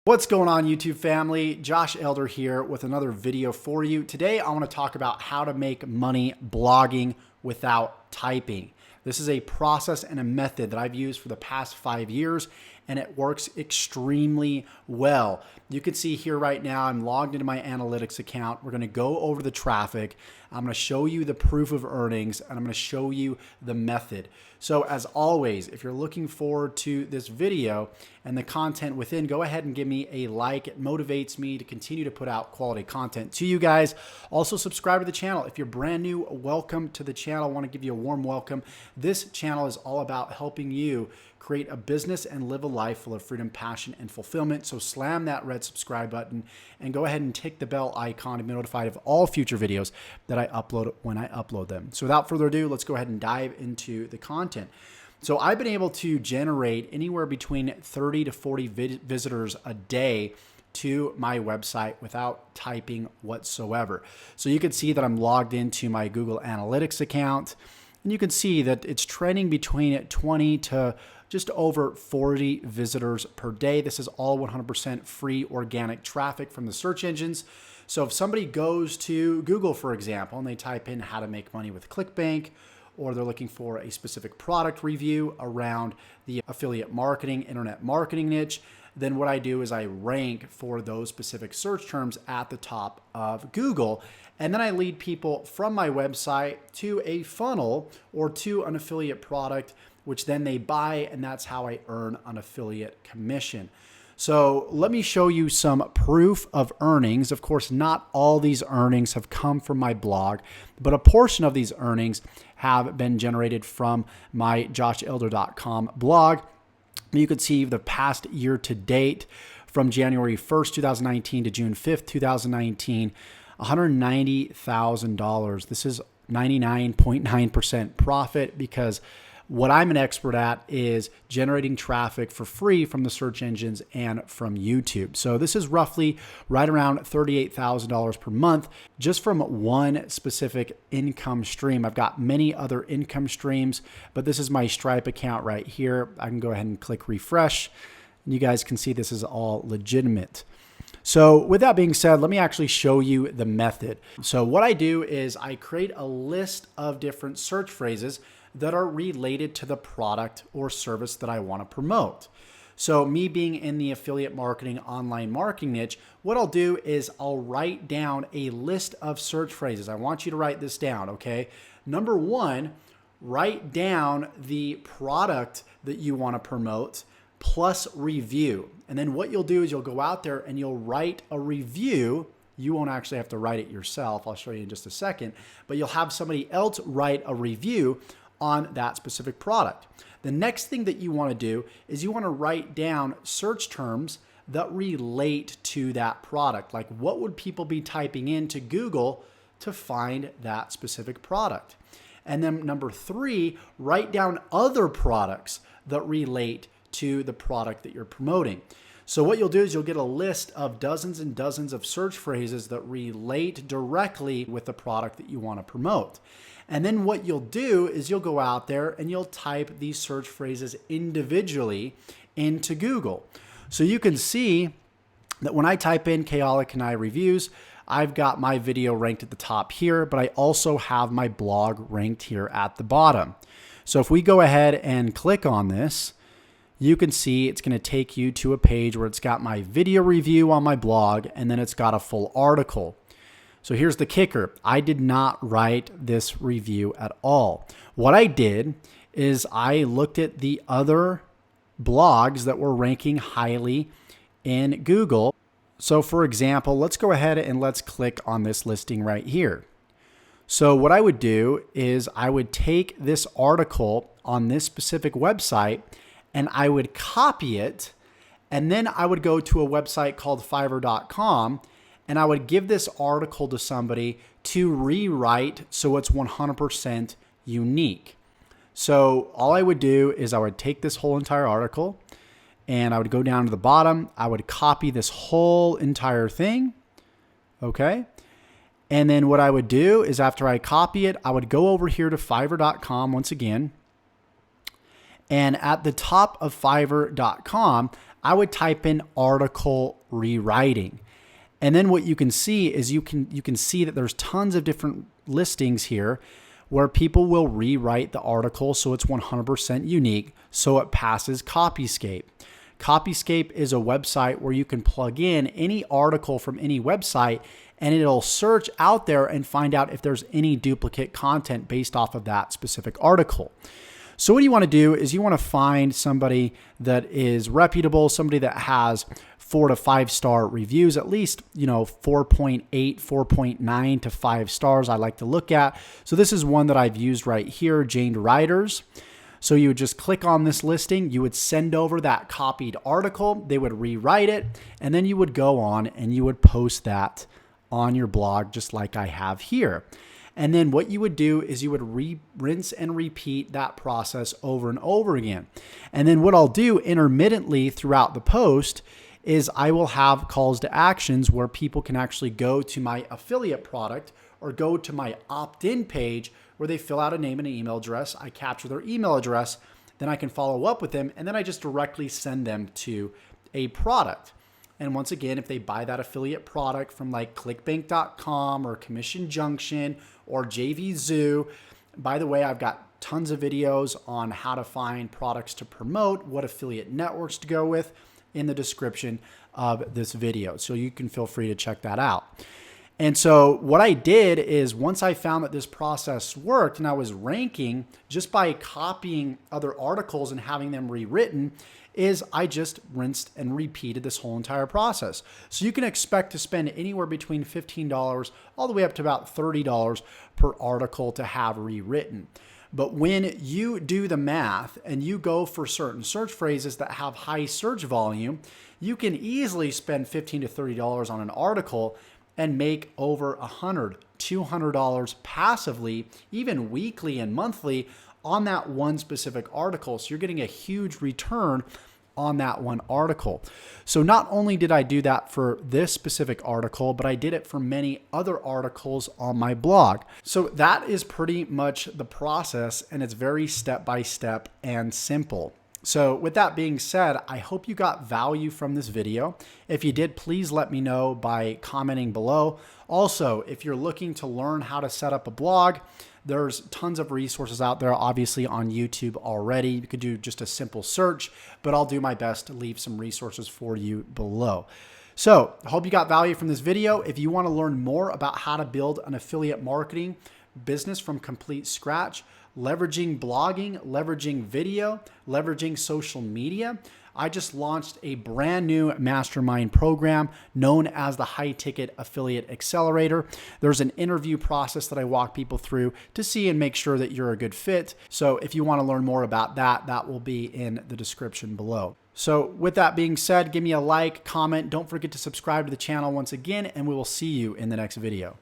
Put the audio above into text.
What's going on, YouTube family? Josh Elder here with another video for you. Today I want to talk about how to make money blogging without typing. This is a process and a method that I've used for the past 5 years, and it works extremely well. You can see here right now, I'm logged into my analytics account. We're going to go over the traffic. I'm going to show you the proof of earnings, and I'm going to show you the method. So as always, if you're looking forward to this video and the content within, go ahead and give me a like. It motivates me to continue to put out quality content to you guys. Also subscribe to the channel. If you're brand new, welcome to the channel. I want to give you a warm welcome. This channel is all about helping you create a business and live a life full of freedom, passion, and fulfillment. So slam that red subscribe button and go ahead and tick the bell icon to be notified of all future videos that I upload when I upload them. So without further ado, let's go ahead and dive into the content. So I've been able to generate anywhere between 30 to 40 visitors a day to my website without typing whatsoever. So you can see that I'm logged into my Google Analytics account, and you can see that it's trending between 20 to just over 40 visitors per day. This is all 100% free organic traffic from the search engines. So if somebody goes to Google, for example, and they type in how to make money with ClickBank, or they're looking for a specific product review around the affiliate marketing, internet marketing niche, then what I do is I rank for those specific search terms at the top of Google. And then I lead people from my website to a funnel or to an affiliate product, which then they buy, and that's how I earn an affiliate commission. So let me show you some proof of earnings. Of course, not all these earnings have come from my blog, but a portion of these earnings have been generated from my joshelder.com blog. You can see the past year to date from January 1st, 2019 to June 5th, 2019, $190,000. This is 99.9% profit because what I'm an expert at is generating traffic for free from the search engines and from YouTube. So this is roughly right around $38,000 per month just from one specific income stream. I've got many other income streams, but this is my Stripe account right here. I can go ahead and click refresh, and you guys can see this is all legitimate. So with that being said, let me actually show you the method. So what I do is I create a list of different search phrases that are related to the product or service that I want to promote. So me being in the affiliate marketing, online marketing niche, what I'll do is I'll write down a list of search phrases. I want you to write this down, okay? Number one, write down the product that you want to promote plus review. And then what you'll do is you'll go out there and you'll write a review. You won't actually have to write it yourself. I'll show you in just a second, but you'll have somebody else write a review on that specific product. The next thing that you want to do is you want to write down search terms that relate to that product. Like, what would people be typing into Google to find that specific product? And then number three, write down other products that relate to the product that you're promoting. So what you'll do is you'll get a list of dozens and dozens of search phrases that relate directly with the product that you want to promote. And then what you'll do is you'll go out there and you'll type these search phrases individually into Google. So you can see that when I type in Kayala Kanai reviews, I've got my video ranked at the top here, but I also have my blog ranked here at the bottom. So if we go ahead and click on this, you can see it's going to take you to a page where it's got my video review on my blog, and then it's got a full article. So here's the kicker. I did not write this review at all. What I did is I looked at the other blogs that were ranking highly in Google. So for example, let's go ahead and let's click on this listing right here. So what I would do is I would take this article on this specific website and I would copy it, and then I would go to a website called Fiverr.com and I would give this article to somebody to rewrite so it's 100% unique. So all I would do is I would take this whole entire article and I would go down to the bottom. I would copy this whole entire thing, okay? And then what I would do is after I copy it, I would go over here to Fiverr.com once again. And at the top of Fiverr.com, I would type in article rewriting. And then what you can see is you can see that there's tons of different listings here where people will rewrite the article so it's 100% unique, so it passes Copyscape. Copyscape is a website where you can plug in any article from any website and it'll search out there and find out if there's any duplicate content based off of that specific article. So what you want to do is you want to find somebody that is reputable, somebody that has 4 to 5 star reviews, at least, 4.8, 4.9 to 5 stars I like to look at. So this is one that I've used right here, Jane Writers. So you would just click on this listing, you would send over that copied article, they would rewrite it, and then you would go on and you would post that on your blog just like I have here. And then what you would do is you would rinse and repeat that process over and over again. And then what I'll do intermittently throughout the post is I will have calls to actions where people can actually go to my affiliate product or go to my opt-in page where they fill out a name and an email address. I capture their email address, then I can follow up with them, and then I just directly send them to a product. And once again, if they buy that affiliate product from like clickbank.com or Commission Junction or JVZoo, by the way, I've got tons of videos on how to find products to promote, what affiliate networks to go with in the description of this video. So you can feel free to check that out. And so what I did is once I found that this process worked and I was ranking just by copying other articles and having them rewritten, is I just rinsed and repeated this whole entire process. So you can expect to spend anywhere between $15 all the way up to about $30 per article to have rewritten. But when you do the math and you go for certain search phrases that have high search volume, you can easily spend $15 to $30 on an article and make over $100, $200 passively, even weekly and monthly on that one specific article. So you're getting a huge return on that one article. So not only did I do that for this specific article, but I did it for many other articles on my blog. So that is pretty much the process, and it's very step-by-step and simple. So with that being said, I hope you got value from this video. If you did, please let me know by commenting below. Also, if you're looking to learn how to set up a blog, there's tons of resources out there, obviously on YouTube already. You could do just a simple search, but I'll do my best to leave some resources for you below. So I hope you got value from this video. If you want to learn more about how to build an affiliate marketing business from complete scratch, leveraging blogging, leveraging video, leveraging social media, I just launched a brand new mastermind program known as the High Ticket Affiliate Accelerator. There's an interview process that I walk people through to see and make sure that you're a good fit. So if you want to learn more about that, that will be in the description below. So with that being said, give me a like, comment. Don't forget to subscribe to the channel once again, and we will see you in the next video.